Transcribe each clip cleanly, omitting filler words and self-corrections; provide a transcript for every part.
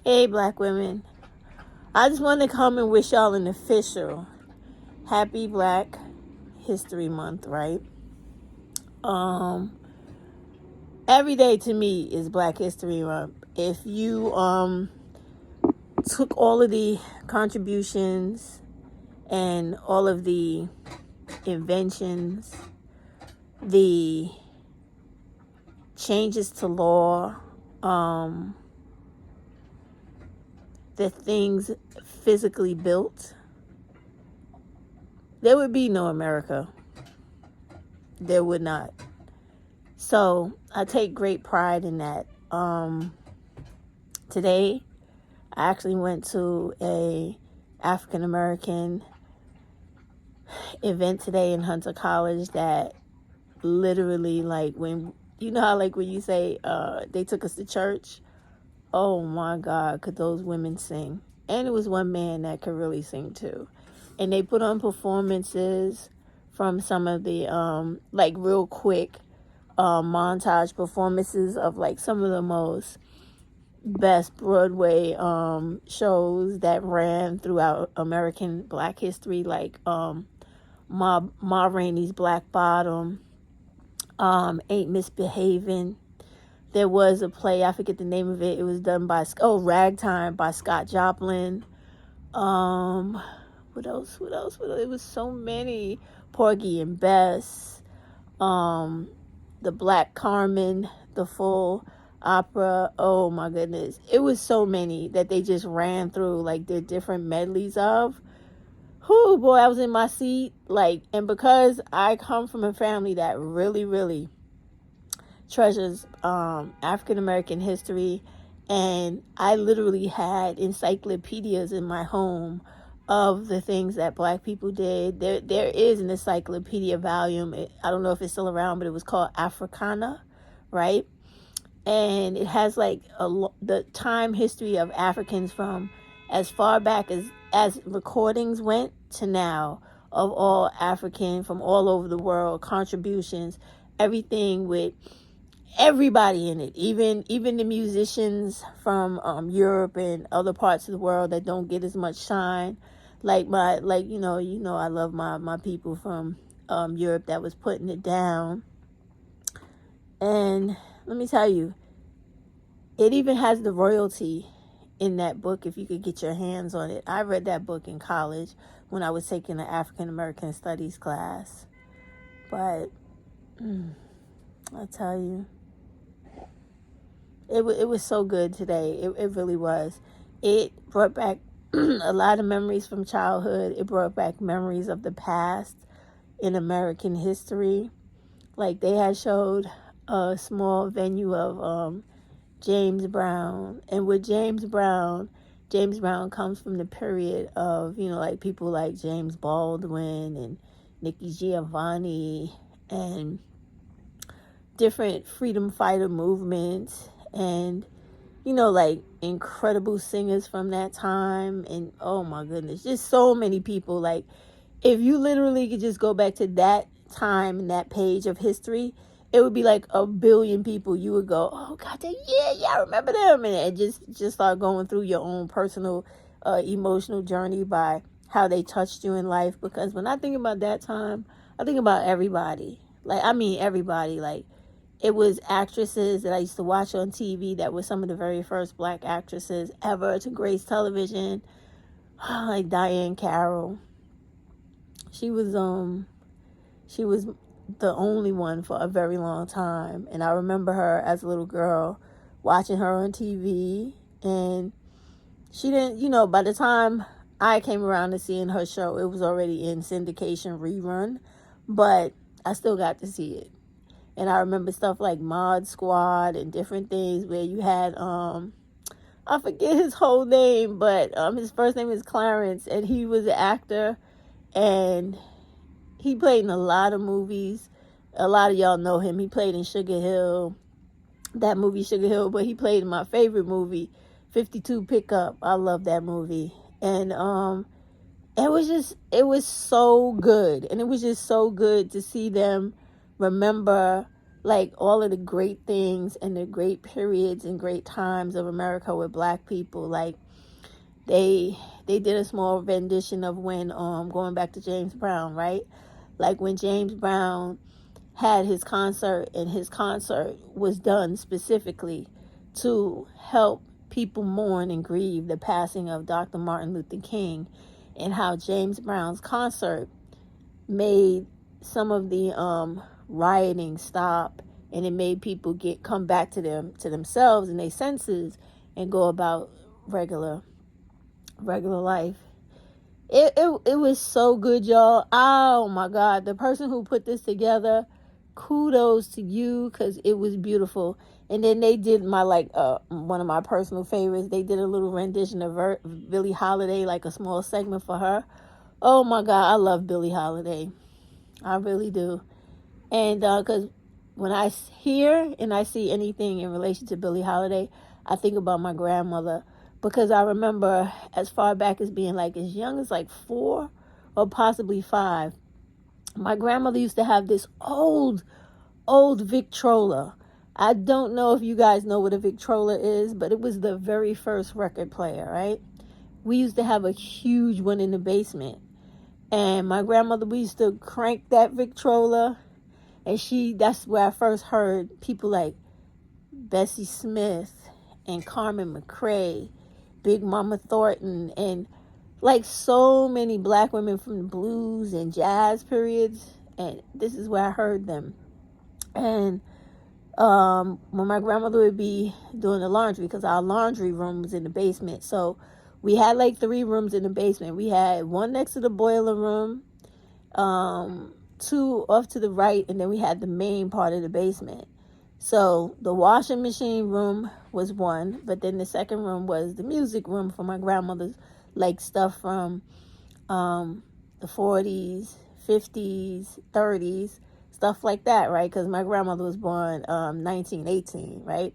Hey, black women. I just want to come and wish y'all an official happy Black History Month, right? Every day to me is Black History Month. If you took all of the contributions and all of the inventions, the changes to law, the things physically built, there would be no America. There would not. So I take great pride in that. Today, I actually went to a African American event today in Hunter College that literally, like, when you know how, like, when you say they took us to church. Oh my God, could those women sing? And it was one man that could really sing too. And they put on performances from some of the like real quick montage performances of like some of the most best Broadway shows that ran throughout American Black history, like Ma Rainey's Black Bottom, Ain't Misbehaving. There was a play, I forget the name of it. It was done by Ragtime by Scott Joplin. What else? It was so many. Porgy and Bess. The Black Carmen, the full opera. Oh my goodness. It was so many that they just ran through like the different medleys of. Whoo, boy, I was in my seat. Like, and because I come from a family that really, really treasures African American history, and I literally had encyclopedias in my home of the things that Black people did. There is an encyclopedia volume. I don't know if it's still around, but it was called Africana, right? And it has like the time history of Africans from as far back as recordings went to now, of all African from all over the world contributions, everything with everybody in it, even the musicians from Europe and other parts of the world that don't get as much shine. Like I love my people from Europe that was putting it down. And let me tell you, it even has the royalty in that book if you could get your hands on it. I read that book in college when I was taking an African American studies class. But I tell you, it was so good today. It really was. It brought back a lot of memories from childhood. It brought back memories of the past in American history. Like, they had showed a small venue of James Brown. And with James Brown comes from the period of, like people like James Baldwin and Nikki Giovanni and different freedom fighter movements, and like incredible singers from that time. And oh my goodness, just so many people. Like, if you literally could just go back to that time and that page of history, it would be like a billion people. You would go, oh God, yeah, I remember them. And just start going through your own personal emotional journey by how they touched you in life. Because when I think about that time, I think about everybody. Like, I mean everybody. Like, it was actresses that I used to watch on TV that were some of the very first Black actresses ever to grace television. Like Diane Carroll. She was the only one for a very long time. And I remember her as a little girl watching her on TV. And she didn't, by the time I came around to seeing her show, it was already in syndication rerun. But I still got to see it. And I remember stuff like Mod Squad and different things where you had, I forget his whole name, but his first name is Clarence, and he was an actor, and he played in a lot of movies. A lot of y'all know him. He played in Sugar Hill, that movie Sugar Hill, but he played in my favorite movie, 52 Pickup. I love that movie. And it was so good. And it was just so good to see them remember like all of the great things and the great periods and great times of America with black people. Like they did a small rendition of when going back to James Brown, right? Like when James Brown had his concert, and his concert was done specifically to help people mourn and grieve the passing of Dr. Martin Luther King, and how James Brown's concert made some of the rioting stop, and it made people come back to themselves and their senses and go about regular life. It was so good, y'all. Oh my God, the person who put this together, kudos to you, because it was beautiful. And then they did my one of my personal favorites. They did a little rendition of Billie Holiday, like a small segment for her. Oh my God, I love Billie Holiday. I really do. And because when I hear and I see anything in relation to Billie Holiday, I think about my grandmother, because I remember as far back as being like as young as like 4 or possibly 5, my grandmother used to have this old Victrola. I don't know if you guys know what a Victrola is, but it was the very first record player, right? We used to have a huge one in the basement. And my grandmother, we used to crank that Victrola. And that's where I first heard people like Bessie Smith and Carmen McRae, Big Mama Thornton, and like so many black women from the blues and jazz periods. And this is where I heard them. And when my grandmother would be doing the laundry, because our laundry room was in the basement. So we had like 3 rooms in the basement. We had one next to the boiler room, 2 off to the right, and then we had the main part of the basement. So the washing machine room was one, but then the second room was the music room for my grandmother's, like stuff from the 40s, 50s, 30s, stuff like that, right? Because my grandmother was born 1918, right?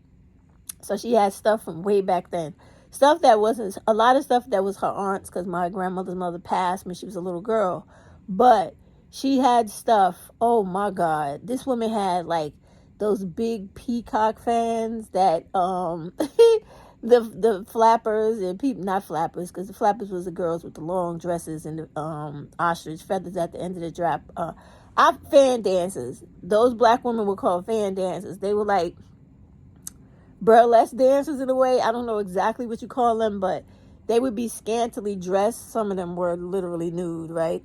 So she had stuff from way back then. Stuff that wasn't, a lot of stuff that was her aunt's, because my grandmother's mother passed when she was a little girl. But she had stuff, oh my God. This woman had like those big peacock fans that the flappers and people, not flappers, because the flappers was the girls with the long dresses and the ostrich feathers at the end of the drap. Fan dancers. Those black women were called fan dancers. They were like burlesque dancers in a way. I don't know exactly what you call them, but they would be scantily dressed. Some of them were literally nude, right?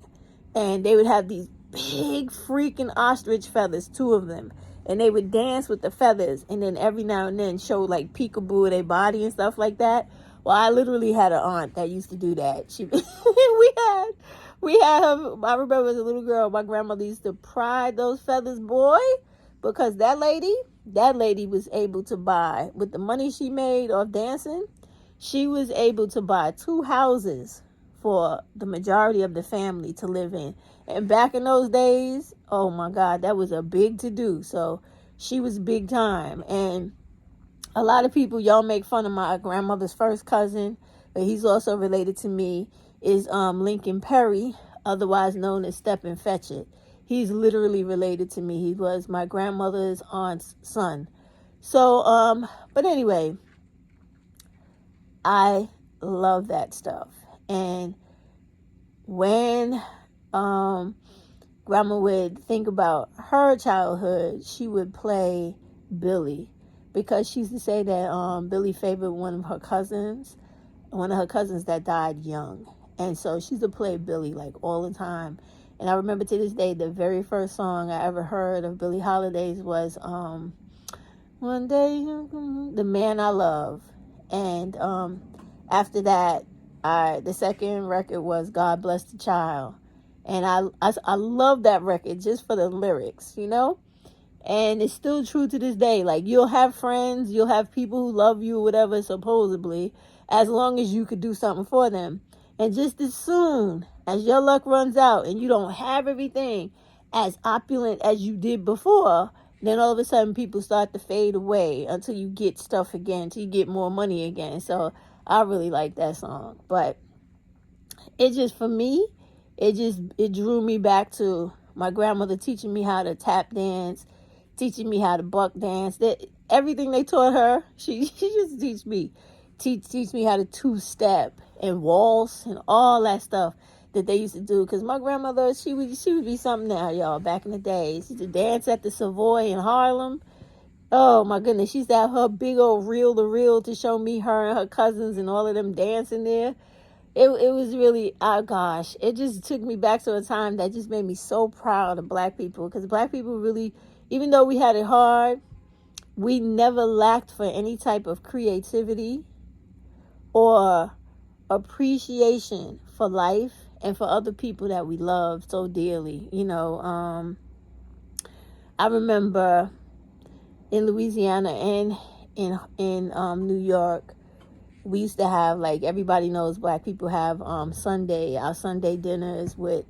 And they would have these big freaking ostrich feathers, 2 of them. And they would dance with the feathers, and then every now and then show like peekaboo of their body and stuff like that. Well, I literally had an aunt that used to do that. We had her. I remember as a little girl, my grandmother used to pride those feathers, boy, because that lady was able to buy, with the money she made off dancing, she was able to buy 2 houses for the majority of the family to live in. And back in those days, oh my God, that was a big to do. So she was big time. And a lot of people, y'all make fun of my grandmother's first cousin, but he's also related to me, is Lincoln Perry, otherwise known as Step and Fetch It. He's literally related to me. He was my grandmother's aunt's son. So, but anyway, I love that stuff. And when grandma would think about her childhood, she would play Billy, because she used to say that Billy favored one of her cousins that died young. And so she used to play Billy like all the time. And I remember to this day, the very first song I ever heard of Billie Holiday's was One Day, The Man I Love. And after that, the second record was God Bless the Child. And I love that record just for the lyrics, you know? And it's still true to this day. Like, you'll have friends, you'll have people who love you, whatever, supposedly, as long as you could do something for them. And just as soon as your luck runs out and you don't have everything as opulent as you did before, then all of a sudden people start to fade away until you get stuff again, until you get more money again. So I really like that song. But it just, for me, it drew me back to my grandmother teaching me how to tap dance, teaching me how to buck dance. That everything they taught her, she used to teach me how to two-step and waltz and all that stuff that they used to do. Because my grandmother, she would be something now, y'all, back in the day. She used to dance at the Savoy in Harlem. Oh my goodness, she used to have her big old reel-to-reel to show me her and her cousins and all of them dancing there. It was really, oh gosh, it just took me back to a time that just made me so proud of black people. Because black people really, even though we had it hard, we never lacked for any type of creativity or appreciation for life and for other people that we love so dearly. I remember in Louisiana and in New York, we used to have, like, everybody knows black people have our Sunday dinners with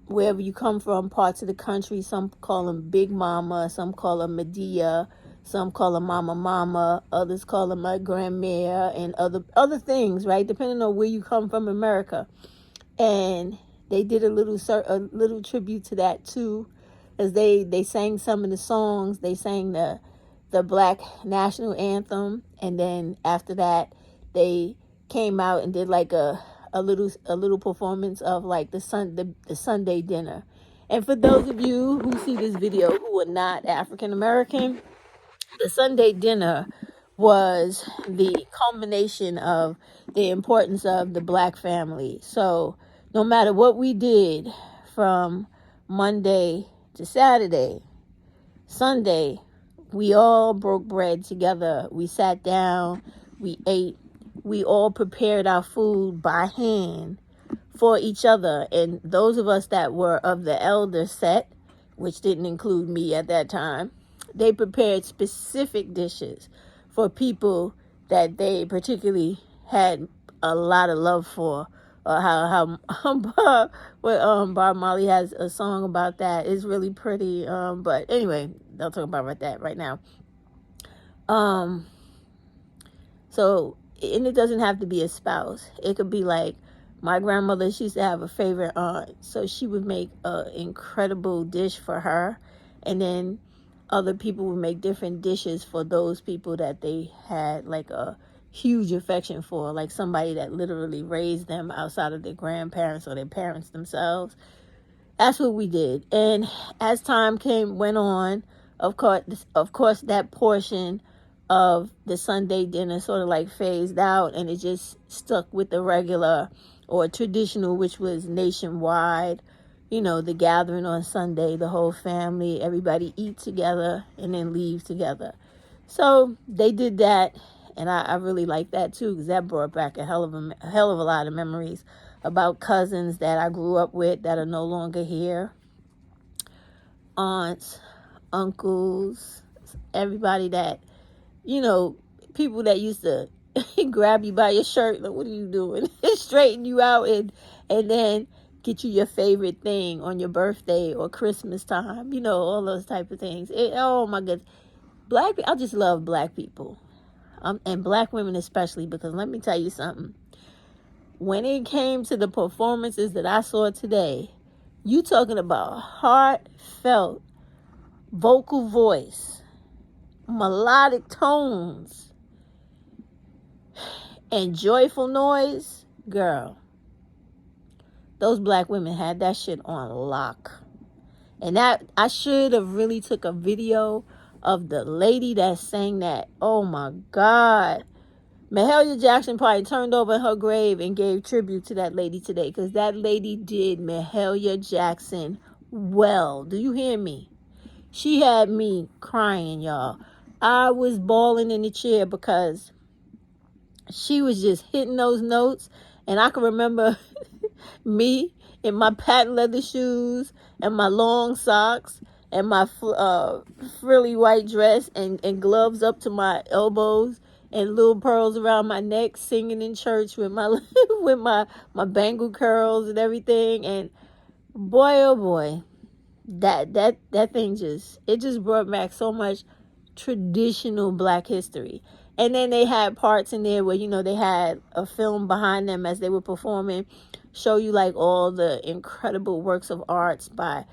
wherever you come from, parts of the country, some call them Big Mama, some call them Medea, some call them Mama, others call them my grandmère, and other things, right? Depending on where you come from, America. And they did a little tribute to that too, as they sang some of the songs. They sang the Black National Anthem, and then after that, they came out and did like a little performance of like the Sunday dinner. And for those of you who see this video who are not African American, the Sunday dinner was the culmination of the importance of the black family. So no matter what we did from Monday to Saturday, Sunday, we all broke bread together. We sat down, we ate, we all prepared our food by hand for each other. And those of us that were of the elder set, which didn't include me at that time, they prepared specific dishes for people that they particularly had a lot of love for. How Bob Marley has a song about that. It's really pretty. But anyway, I'll talk about that right now. So, and it doesn't have to be a spouse. It could be like my grandmother. She used to have a favorite aunt, so she would make an incredible dish for her, and then other people would make different dishes for those people that they had like a huge affection for, like somebody that literally raised them outside of their grandparents or their parents themselves. That's what we did. And as time went on, of course, that portion of the Sunday dinner sort of like phased out, and it just stuck with the regular or traditional, which was nationwide. The gathering on Sunday, the whole family, everybody eat together and then leave together. So they did that, and I really like that too, because that brought back a hell of a lot of memories about cousins that I grew up with that are no longer here, aunts, uncles, everybody that, people that used to grab you by your shirt, like, what are you doing? Straighten you out and then get you your favorite thing on your birthday or Christmas time, all those type of things. Oh my goodness. I just love black people. And black women especially, because let me tell you something. When it came to the performances that I saw today, you talking about heartfelt vocal voice, melodic tones, and joyful noise, girl. Those black women had that shit on lock. And that, I should have really took a video of the lady that sang that. Oh my God. Mahalia Jackson probably turned over her grave and gave tribute to that lady today, because that lady did Mahalia Jackson well. Do you hear me? She had me crying, y'all. I was bawling in the chair because she was just hitting those notes. And I can remember me in my patent leather shoes and my long socks and my frilly white dress and gloves up to my elbows and little pearls around my neck, singing in church with my with my bangle curls and everything. And boy, oh boy, that thing just brought back so much traditional black history. And then they had parts in there where, they had a film behind them as they were performing, show you like all the incredible works of arts by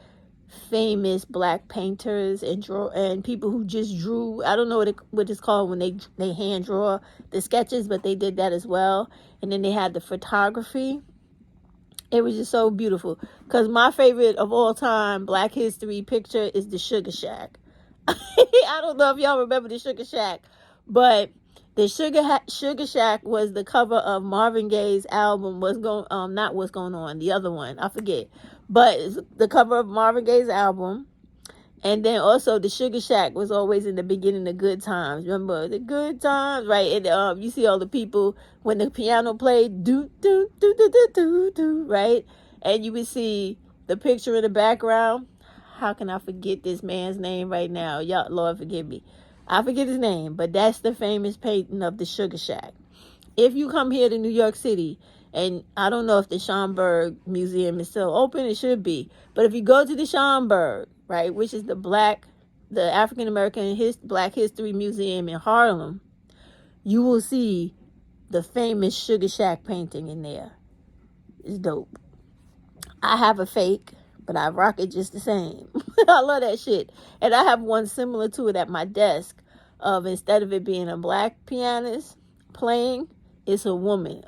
famous black painters and people who just drew. I don't know what it's called when they hand draw the sketches, but they did that as well. And then they had the photography. It was just so beautiful. Because my favorite of all time Black History picture is the Sugar Shack. I don't know if y'all remember the Sugar Shack, but the Sugar Shack was the cover of Marvin Gaye's album. Not What's Going On, the other one, I forget, but it's the cover of Marvin Gaye's album. And then also the Sugar Shack was always in the beginning of Good Times. Remember the Good Times, right? And you see all the people when the piano played, do do do do do do do, right? And you would see the picture in the background. How can I forget this man's name right now? Y'all, Lord forgive me. I forget his name, but that's the famous painting of the Sugar Shack. If you come here to New York City, and I don't know if the Schomburg Museum is still open, it should be. But if you go to the Schomburg, right, which is the African American Black History Museum in Harlem, you will see the famous Sugar Shack painting in there. It's dope. I have a fake, but I rock it just the same. I love that shit. And I have one similar to it at my desk of, instead of it being a black pianist playing, it's a woman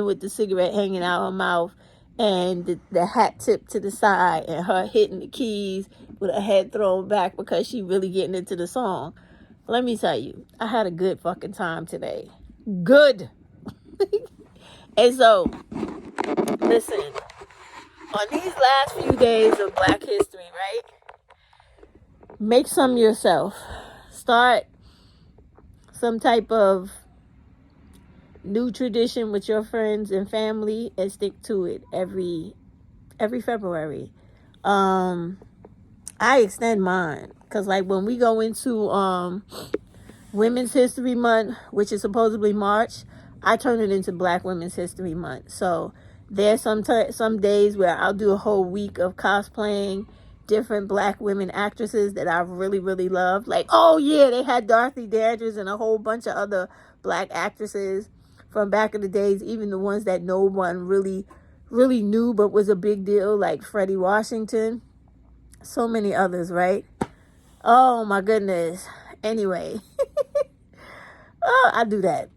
with the cigarette hanging out her mouth and the hat tipped to the side and her hitting the keys with her head thrown back because she really getting into the song. Let me tell you, I had a good fucking time today. Good. And so, listen, on these last few days of Black History, right? Make some yourself. Start some type of new tradition with your friends and family and stick to it every February. I extend mine because, like, when we go into Women's History Month, which is supposedly March, I turn it into Black Women's History Month. So there's some days where I'll do a whole week of cosplaying different black women actresses that I really, really love. Like, oh yeah, they had Dorothy Dandridge and a whole bunch of other black actresses from back in the days, even the ones that no one really, really knew but was a big deal, like Freddie Washington. So many others, right? Oh my goodness. Anyway, I do that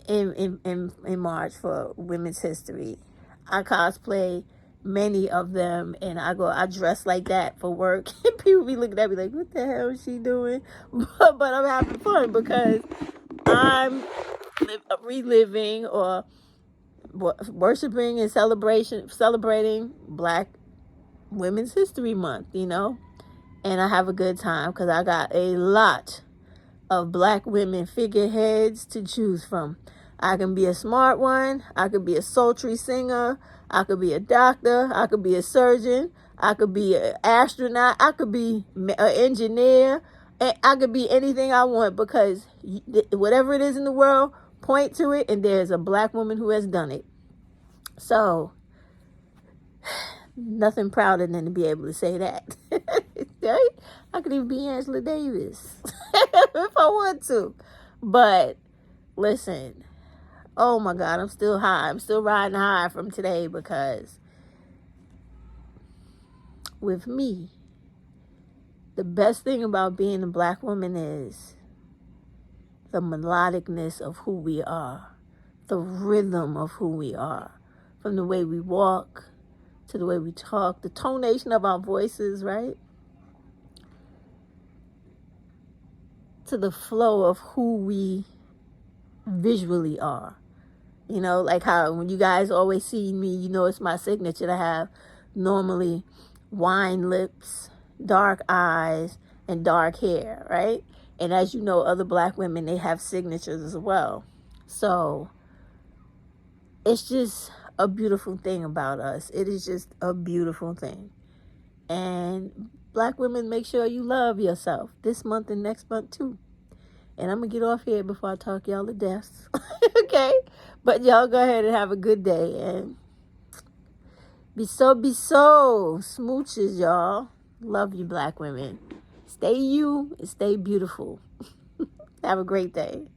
in March for Women's History. I cosplay many of them, and I dress like that for work. And people be looking at me like, what the hell is she doing? But I'm having fun because I'm reliving or worshiping and celebrating Black Women's History Month, and I have a good time because I got a lot of black women figureheads to choose from. I can be a smart one. I could be a sultry singer. I could be a doctor. I could be a surgeon. I could be an astronaut. I could be an engineer. I could be anything I want because whatever it is in the world, point to it and there's a black woman who has done it. So, nothing prouder than to be able to say that. Right? I could even be Angela Davis if I want to. But listen, oh my God, I'm still high. I'm still riding high from today because with me, the best thing about being a black woman is the melodicness of who we are, the rhythm of who we are, from the way we walk to the way we talk, the tonation of our voices, right? To the flow of who we visually are. Like how when you guys always see me, it's my signature to have normally wine lips, dark eyes, and dark hair, right? And as you know, other black women, they have signatures as well. So it's just a beautiful thing about us. It is just a beautiful thing. And black women, make sure you love yourself this month and next month too. And I'm going to get off here before I talk y'all to death. Okay? But y'all go ahead and have a good day. And be so smooches, y'all. Love you, black women. Stay you and stay beautiful. Have a great day.